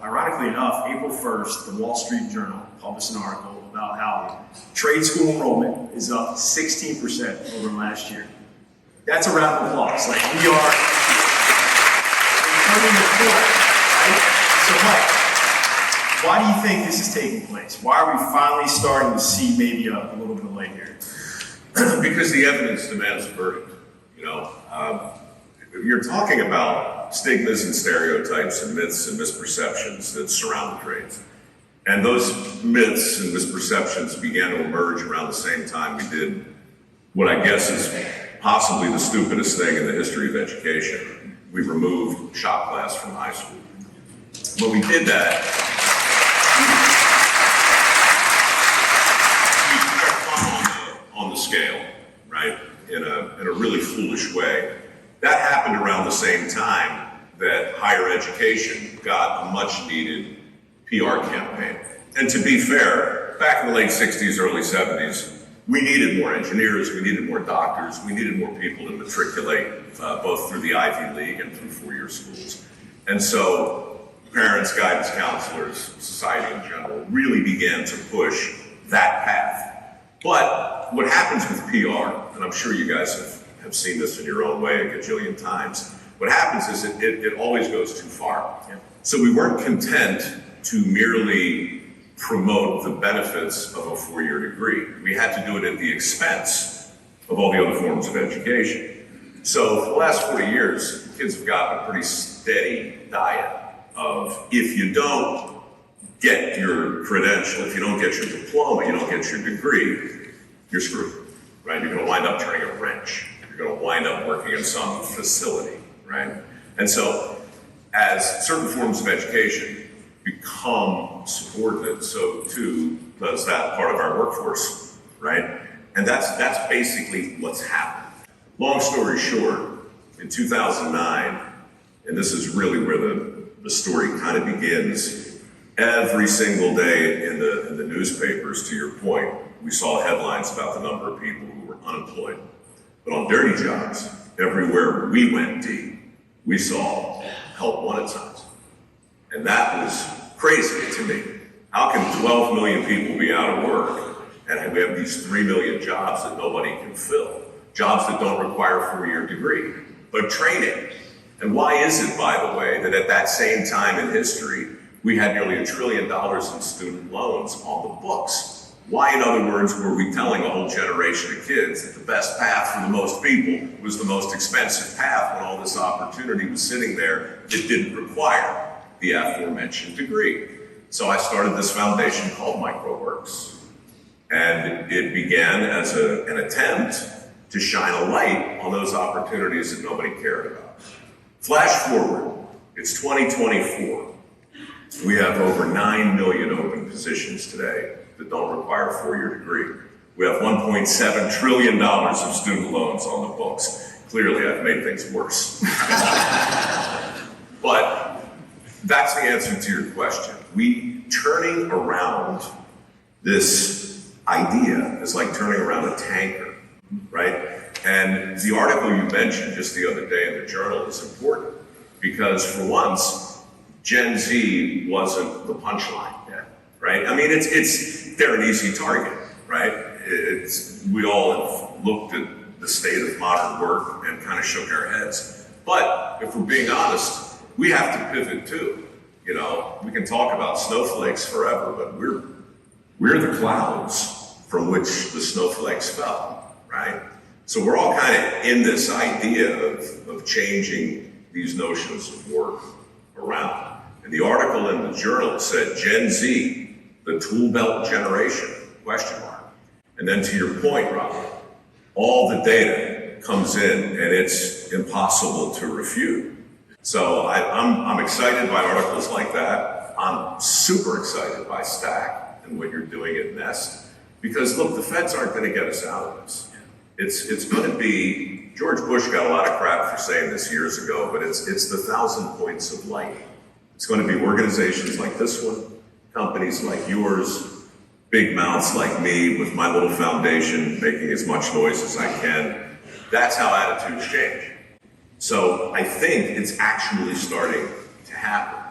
ironically enough, April 1st, the Wall Street Journal published an article about how trade school enrollment is up 16% over last year. That's a round of applause. Like, we are turning the corner, right? So, Mike, why do you think this is taking place? Why are we finally starting to see maybe a little bit of light here? Because the evidence demands a verdict. You're talking about stigmas and stereotypes and myths and misperceptions that surround the trades. And those myths and misperceptions began to emerge around the same time we did what I guess is possibly the stupidest thing in the history of education. We removed shop class from high school. When we did that, we put on the scale, right? In a really foolish way. That happened around the same time that higher education got a much needed PR campaign. And to be fair, back in the late 60s, early 70s, we needed more engineers, we needed more doctors, we needed more people to matriculate both through the Ivy League and through four-year schools. And so parents, guidance counselors, society in general really began to push that path. But what happens with PR, and I'm sure you guys have seen this in your own way a gajillion times, what happens is it always goes too far. Yeah. So we weren't content to merely promote the benefits of a four-year degree. We had to do it at the expense of all the other forms of education. So for the last 40 years, kids have gotten a pretty steady diet of, if you don't get your credential, if you don't get your diploma, you don't get your degree, you're screwed, right? You're gonna wind up turning a wrench. You're gonna wind up working in some facility, right? And so as certain forms of education become subordinate, so too does that part of our workforce, right? And that's basically what's happened. Long story short, in 2009, and this is really where the story kind of begins, every single day in the newspapers, to your point, we saw headlines about the number of people who were unemployed. But on dirty jobs, everywhere we went deep, we saw help wanted signs. And that was crazy to me. How can 12 million people be out of work and we have these 3 million jobs that nobody can fill? Jobs that don't require a four-year degree, but training. And why is it, by the way, that at that same time in history, we had nearly $1 trillion in student loans on the books? Why, in other words, were we telling a whole generation of kids that the best path for the most people was the most expensive path when all this opportunity was sitting there that didn't require the aforementioned degree? So I started this foundation called Mike Rowe. And it began as an attempt to shine a light on those opportunities that nobody cared about. Flash forward, it's 2024. We have over 9 million open positions today that don't require a four-year degree. We have $1.7 trillion of student loans on the books. Clearly, I've made things worse. But that's the answer to your question. Turning around this idea is like turning around a tanker, right? And the article you mentioned just the other day in the Journal is important because for once, Gen Z wasn't the punchline, right? I mean, they're an easy target, right? We all have looked at the state of modern work and kind of shook our heads. But if we're being honest, we have to pivot too. We can talk about snowflakes forever, but we're the clouds from which the snowflakes fell, right? So we're all kind of in this idea of changing these notions of work around. And the article in the Journal said Gen Z, the tool belt generation, question mark. And then to your point, Robert, all the data comes in and it's impossible to refute. So I'm excited by articles like that. I'm super excited by Stack and what you're doing at Nest. Because look, the feds aren't going to get us out of this. It's going to be, George Bush got a lot of crap for saying this years ago, but it's the 1,000 points of light. It's going to be organizations like this one, companies like yours, big mouths like me with my little foundation making as much noise as I can. That's how attitudes change. So I think it's actually starting to happen.